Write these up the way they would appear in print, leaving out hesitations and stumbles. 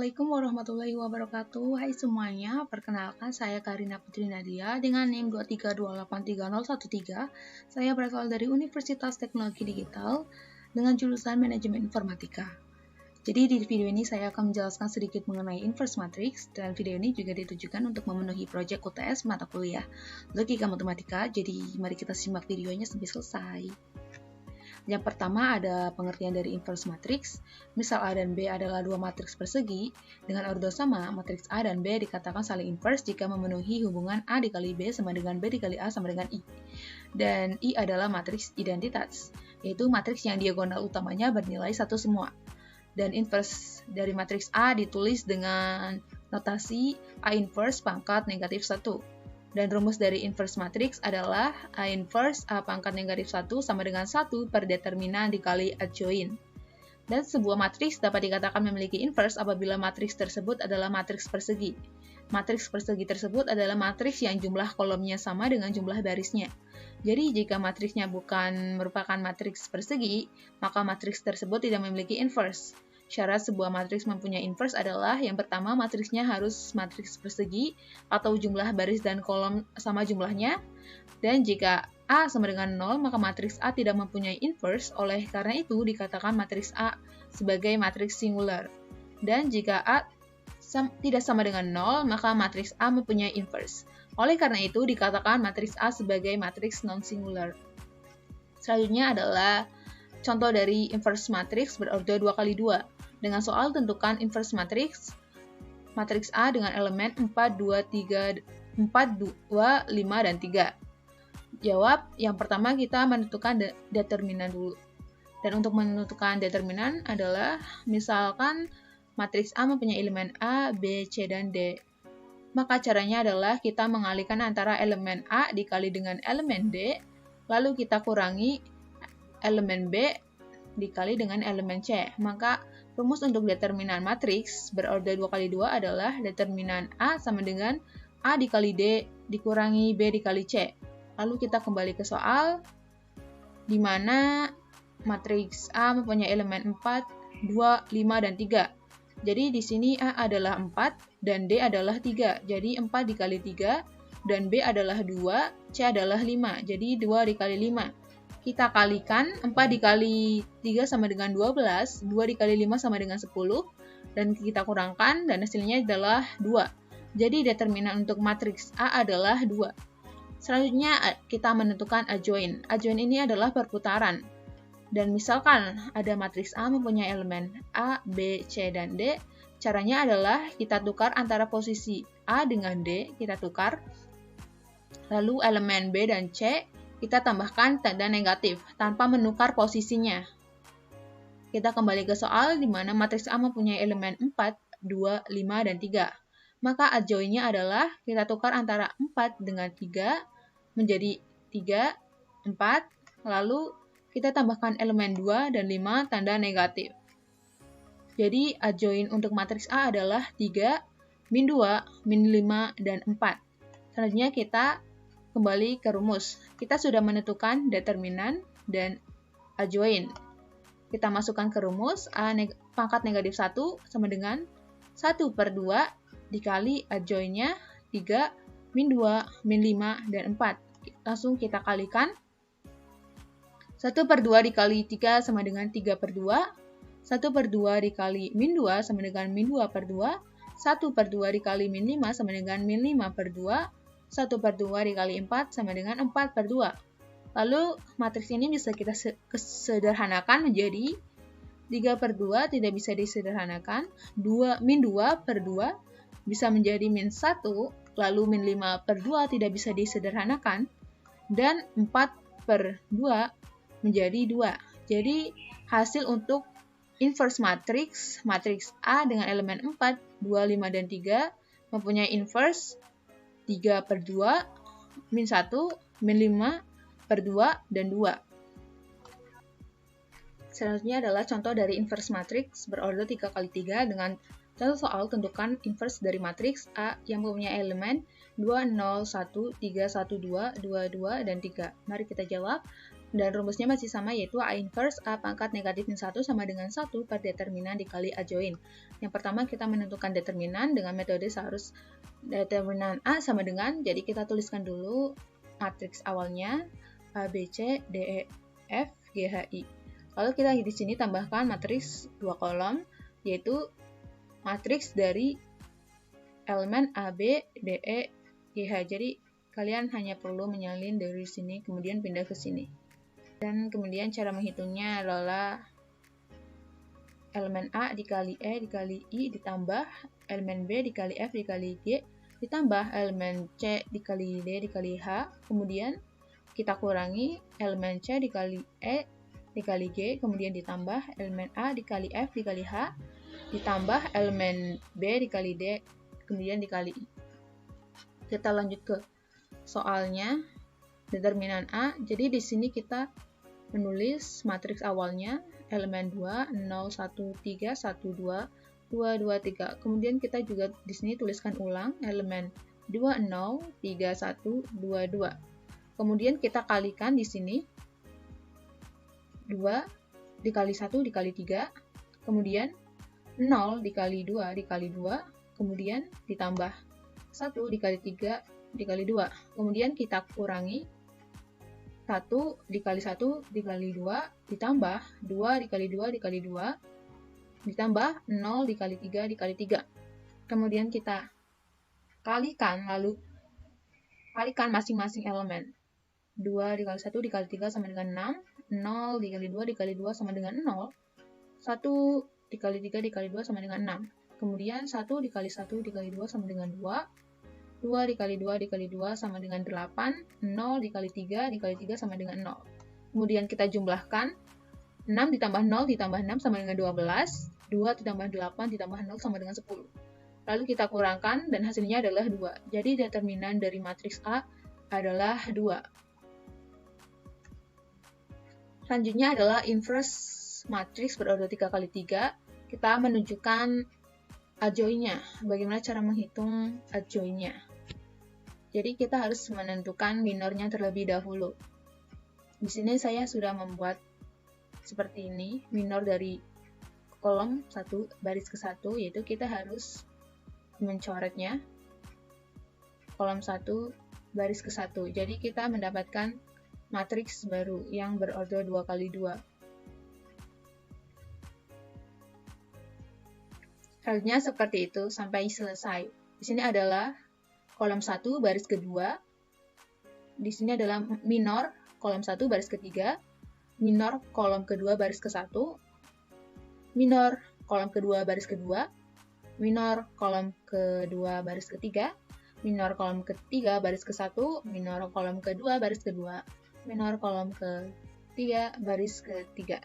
Assalamualaikum warahmatullahi wabarakatuh. Hai semuanya, perkenalkan saya Karina Putri Nadia dengan NIM 232830113. Saya berasal dari Universitas Teknologi Digital dengan jurusan Manajemen Informatika. Jadi di video ini saya akan menjelaskan sedikit mengenai inverse matrix, dan video ini juga ditujukan untuk memenuhi proyek UTS mata kuliah Logika Matematika. Jadi mari kita simak videonya sampai selesai. Yang pertama ada pengertian dari inverse matrix. Misal A dan B adalah dua matriks persegi dengan ordo sama, matriks A dan B dikatakan saling inverse jika memenuhi hubungan A dikali B sama dengan B dikali A sama dengan I. Dan I adalah matriks identitas, yaitu matriks yang diagonal utamanya bernilai satu semua. Dan inverse dari matriks A ditulis dengan notasi A inverse pangkat negatif 1. Dan rumus dari inverse matrix adalah A inverse A pangkat negatif 1 sama dengan 1 per determinan dikali adjoint. Dan sebuah matriks dapat dikatakan memiliki inverse apabila matriks tersebut adalah matriks persegi. Matriks persegi tersebut adalah matriks yang jumlah kolomnya sama dengan jumlah barisnya. Jadi jika matriksnya bukan merupakan matriks persegi, maka matriks tersebut tidak memiliki inverse. Syarat sebuah matriks mempunyai inverse adalah yang pertama, matriksnya harus matriks persegi atau jumlah baris dan kolom sama jumlahnya. Dan jika A sama dengan 0, maka matriks A tidak mempunyai inverse, oleh karena itu dikatakan matriks A sebagai matriks singular. Dan jika A tidak sama dengan 0, maka matriks A mempunyai inverse. Oleh karena itu dikatakan matriks A sebagai matriks non-singular. Selanjutnya adalah contoh dari inverse matrix berordo 2x2. Dengan soal tentukan inverse matrix A dengan elemen 4, 2, 5, dan 3. Jawab, yang pertama kita menentukan determinan dulu. Dan untuk menentukan determinan adalah, misalkan matriks A mempunyai elemen A, B, C, dan D. Maka caranya adalah kita mengalihkan antara elemen A dikali dengan elemen D, lalu kita kurangi elemen B dikali dengan elemen C. Maka rumus untuk determinan matriks berordo 2x2 adalah determinan A sama dengan A dikali D dikurangi B dikali C. Lalu kita kembali ke soal, di mana matriks A mempunyai elemen 4, 2, 5, dan 3. Jadi di sini A adalah 4 dan D adalah 3. Jadi 4 dikali 3 dan B adalah 2, C adalah 5. Jadi 2 dikali 5. Kita kalikan, 4 dikali 3 sama dengan 12, 2 dikali 5 sama dengan 10, dan kita kurangkan, dan hasilnya adalah 2. Jadi determinan untuk matriks A adalah 2. Selanjutnya kita menentukan adjoint. Adjoint ini adalah perputaran. Dan misalkan ada matriks A mempunyai elemen A, B, C, dan D, caranya adalah kita tukar antara posisi A dengan D, kita tukar, lalu elemen B dan C, kita tambahkan tanda negatif tanpa menukar posisinya. Kita kembali ke soal di mana matriks A mempunyai elemen 4, 2, 5, dan 3. Maka adjoint-nya adalah kita tukar antara 4 dengan 3 menjadi 3, 4, lalu kita tambahkan elemen 2 dan 5 tanda negatif. Jadi adjoint untuk matriks A adalah 3, min 2, min 5, dan 4. Selanjutnya kita kembali ke rumus. Kita sudah menentukan determinan dan adjoint. Kita masukkan ke rumus, A pangkat negatif 1 sama dengan 1 per 2 dikali adjoint-nya 3, min 2, min 5, dan 4. Langsung kita kalikan. 1 per 2 dikali 3 sama dengan 3 per 2. 1 per 2 dikali min 2 sama dengan min 2 per 2. 1 per 2 dikali min 5 sama dengan min 5 per 2. 1 per 2 dikali 4 sama dengan 4 per 2. Lalu matriks ini bisa kita sederhanakan menjadi 3 per 2 tidak bisa disederhanakan, min 2 per 2 bisa menjadi min 1, lalu min 5 per 2 tidak bisa disederhanakan, dan 4 per 2 menjadi 2. Jadi hasil untuk inverse matrix A dengan elemen 4, 2, 5, dan 3 mempunyai inverse 3 per 2, min 1, min 5 per 2, dan 2. Selanjutnya adalah contoh dari inverse matrix berordo 3x3 dengan contoh soal tentukan inverse dari matriks A yang mempunyai elemen 2, 0, 1, 3, 1, 2, 2, 2, dan 3. Mari kita jawab. Dan rumusnya masih sama, yaitu A inverse A pangkat negatif min 1 sama dengan 1 per determinan dikali A join. Yang pertama kita menentukan determinan dengan metode seharus determinan A sama dengan, jadi kita tuliskan dulu matriks awalnya A, B, C, D, E, F, G, H, I. Lalu kita di sini tambahkan matriks 2 kolom, yaitu matriks dari elemen A, B, D, E, G, H. Jadi kalian hanya perlu menyalin dari sini, kemudian pindah ke sini. Dan kemudian cara menghitungnya adalah elemen A dikali E dikali I ditambah elemen B dikali F dikali G ditambah elemen C dikali D dikali H. Kemudian kita kurangi elemen C dikali E dikali G, kemudian ditambah elemen A dikali F dikali H ditambah elemen B dikali D, kemudian dikali I. Kita lanjut ke soalnya, determinan A. Jadi di sini kita menulis matriks awalnya elemen 2, 0, 1, 3, 1, 2, 2, 2, 3. Kemudian kita juga di sini tuliskan ulang elemen 2, 0, 3, 1, 2, 2. Kemudian kita kalikan di sini 2 dikali 1 dikali 3, kemudian 0 dikali 2 dikali 2, kemudian ditambah 1 dikali 3 dikali 2. Kemudian kita kurangi 1 dikali 1 dikali 2 ditambah 2 dikali 2 dikali 2 ditambah 0 dikali 3 dikali 3. Kemudian kita kalikan, lalu kalikan masing-masing elemen. 2 dikali 1 dikali 3 sama dengan 6, 0 dikali 2 dikali 2 sama dengan 0, 1 dikali 3 dikali 2 sama dengan 6. Kemudian 1 dikali 1 dikali 2 sama dengan 2, 2 dikali 2 dikali 2 sama dengan 8, 0 dikali 3 dikali 3 sama dengan 0. Kemudian kita jumlahkan, 6 ditambah 0 ditambah 6 sama dengan 12, 2 ditambah 8 ditambah 0 sama dengan 10. Lalu kita kurangkan dan hasilnya adalah 2. Jadi determinan dari matriks A adalah 2. Selanjutnya adalah inverse matriks berorder 3x3. Kita menunjukkan adjoint-nya. Bagaimana cara menghitung adjoint-nya? Jadi kita harus menentukan minornya terlebih dahulu. Di sini saya sudah membuat seperti ini, minor dari kolom 1 baris ke 1, yaitu kita harus mencoretnya kolom 1 baris ke 1. Jadi kita mendapatkan matriks baru yang berorder 2x2. Selanjutnya seperti itu sampai selesai. Di sini adalah kolom 1 baris kedua. Di sini adalah minor kolom 1 baris ketiga, minor kolom kedua baris ke-1, minor kolom kedua baris kedua, minor kolom kedua baris ketiga, minor kolom ketiga baris ke-1, minor kolom kedua baris kedua, minor kolom ketiga baris ketiga.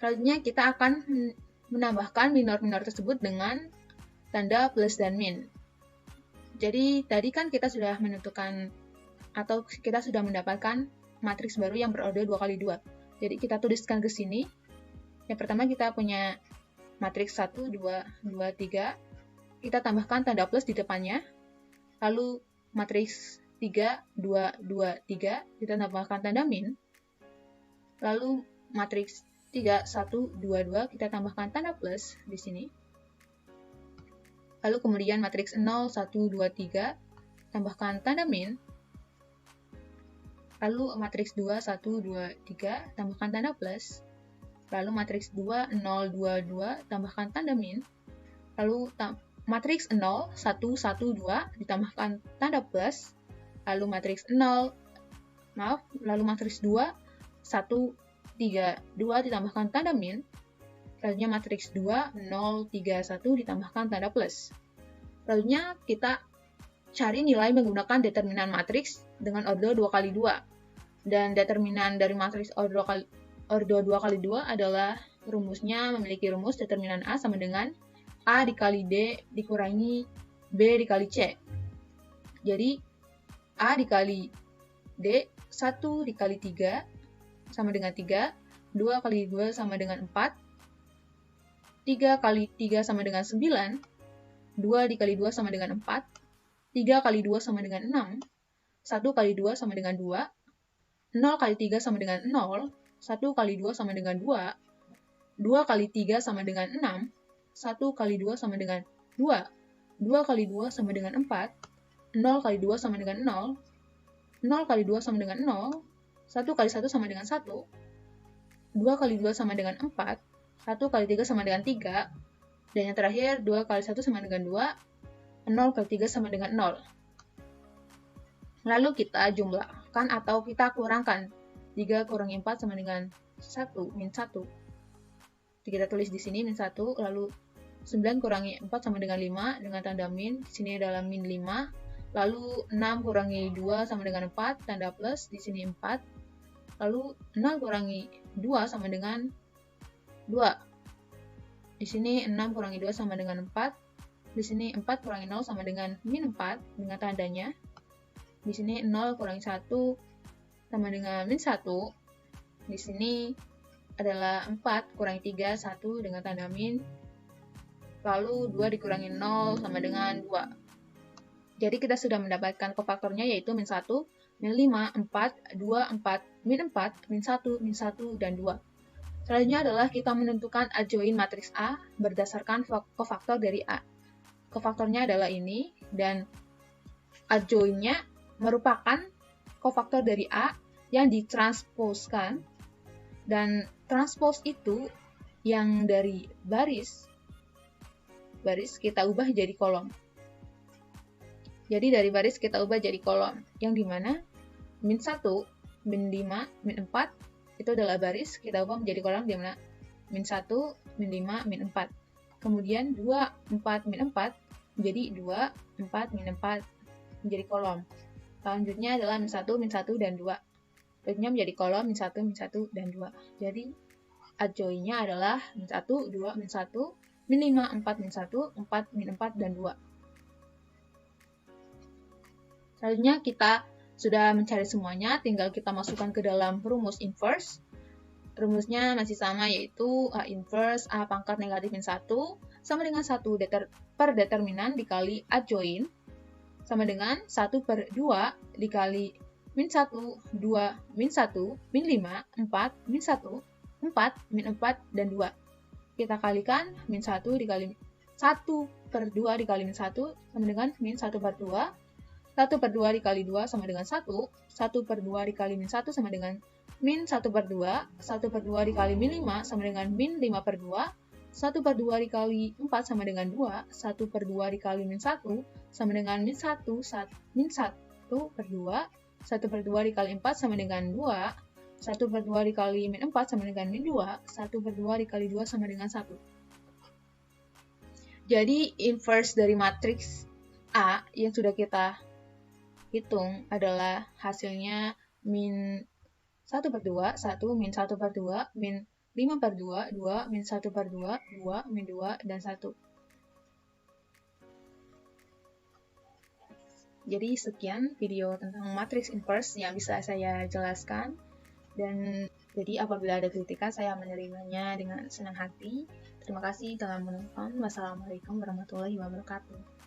Selanjutnya kita akan menambahkan minor-minor tersebut dengan tanda plus dan min. Jadi tadi kan kita sudah menentukan atau kita sudah mendapatkan matriks baru yang berorder 2x2. Jadi kita tuliskan ke sini. Yang pertama kita punya matriks 1, 2, 2, 3. Kita tambahkan tanda plus di depannya. Lalu matriks 3, 2, 2, 3. Kita tambahkan tanda min. Lalu matriks 3, 1, 2, 2. Kita tambahkan tanda plus di sini. Lalu kemudian matriks 0, 1, 2, 3, tambahkan tanda min. Lalu matriks 2, 1, 2, 3, tambahkan tanda plus. Lalu matriks 2, 0, 2, 2, tambahkan tanda min. Lalu matriks 0, 1, 1, 2, ditambahkan tanda plus. Lalu matriks 0, lalu matriks 2, 1, 3, 2, ditambahkan tanda min. Selanjutnya matriks 2, 0, 3, 1 ditambahkan tanda plus. Selanjutnya kita cari nilai menggunakan determinan matriks dengan order 2x2. Dan determinan dari matriks order 2x2 adalah rumusnya memiliki rumus determinan A sama dengan A dikali D dikurangi B dikali C. Jadi A dikali D 1 dikali 3 sama dengan 3, 2 kali 2 sama dengan 4, 3 kali 3 sama dengan 9, 2 dikali 2 sama dengan 4, 3 kali 2 sama dengan 6, 1 kali 2 sama dengan 2, 0 kali 3 sama dengan 0, 1 kali 2 sama dengan 2, 2 kali 3 sama dengan 6, 1 kali 2 sama dengan 2, 2 kali 2 sama dengan 4, 0 kali 2 sama dengan 0, 0 kali 2 sama dengan 0, 1 kali 1 sama dengan 1, 2 kali 2 sama dengan 4, 1 kali 3 sama dengan 3, dan yang terakhir 2 kali 1 sama dengan 2, 0 kali 3 sama dengan 0. Lalu kita jumlahkan atau kita kurangkan. 3 kurangi 4 sama dengan 1, min 1. Kita tulis di sini min 1, lalu 9 kurangi 4 sama dengan 5, dengan tanda min, di sini adalah min 5. Lalu 6 kurangi 2 sama dengan 4, tanda plus, di sini 4. Lalu 0 kurangi 2 sama dengan 2. Di sini 6 kurangi 2 sama dengan 4. Di sini 4 kurangi 0 sama dengan min 4, dengan tandanya. Di sini 0 kurangi 1 sama dengan min 1. Di sini adalah 4 kurangi 3, 1 dengan tanda min. Lalu 2 dikurangi 0 sama dengan 2. Jadi kita sudah mendapatkan kofaktornya yaitu min 1, min 5, 4, 2, 4, min 4, min 1, min 1, dan 2. Selanjutnya adalah kita menentukan adjoin matriks A berdasarkan kofaktor dari A. Kofaktornya adalah ini, dan adjoinnya merupakan kofaktor dari A yang ditransposkan, dan transpose itu yang dari baris kita ubah jadi kolom. Jadi dari baris kita ubah jadi kolom, yang dimana min 1, min 5, min 4 itu adalah baris, kita ubah menjadi kolom di mana min 1, min 5, min 4. Kemudian 2, 4, min 4 menjadi 2, 4, min 4 menjadi kolom. Selanjutnya adalah min 1, dan 2. Selanjutnya menjadi kolom min 1, dan 2. Jadi adjoinnya adalah min 1, 2, min 1, min 5, 4, min 1, 4, min 4, dan 2. Selanjutnya kita sudah mencari semuanya, tinggal kita masukkan ke dalam rumus inverse. Rumusnya masih sama, yaitu A inverse A pangkat negatif min 1 sama dengan 1 per determinan dikali adjoin sama dengan 1 per 2 dikali min 1, 2, min 1, min 5, 4, min 1, 4, min 4, dan 2. Kita kalikan min 1 dikali 1 per 2 dikali min 1 sama dengan min 1 per 2, 1 per 2 dikali 2 sama dengan 1, 1 per 2 dikali min 1 sama dengan min 1 per 2, 1 per 2 dikali min 5 sama dengan min 5 per 2, 1 per 2 dikali 4 sama dengan 2, 1 per 2 dikali min 1 sama dengan min 1, min 1 per 2, 1 per 2 dikali 4 sama dengan 2, 1 per 2 dikali min 4 sama dengan min 2, 1 per 2 dikali 2 sama dengan 1. Jadi inverse dari matriks A yang sudah kita hitung adalah hasilnya min 1 per 2, 1, min 1 per 2, min 5 per 2, 2, min 1 per 2, 2, min 2, dan 1. Jadi sekian video tentang matriks inverse yang bisa saya jelaskan. Dan jadi apabila ada kritikan, saya menerimanya dengan senang hati. Terima kasih telah menonton. Wassalamualaikum warahmatullahi wabarakatuh.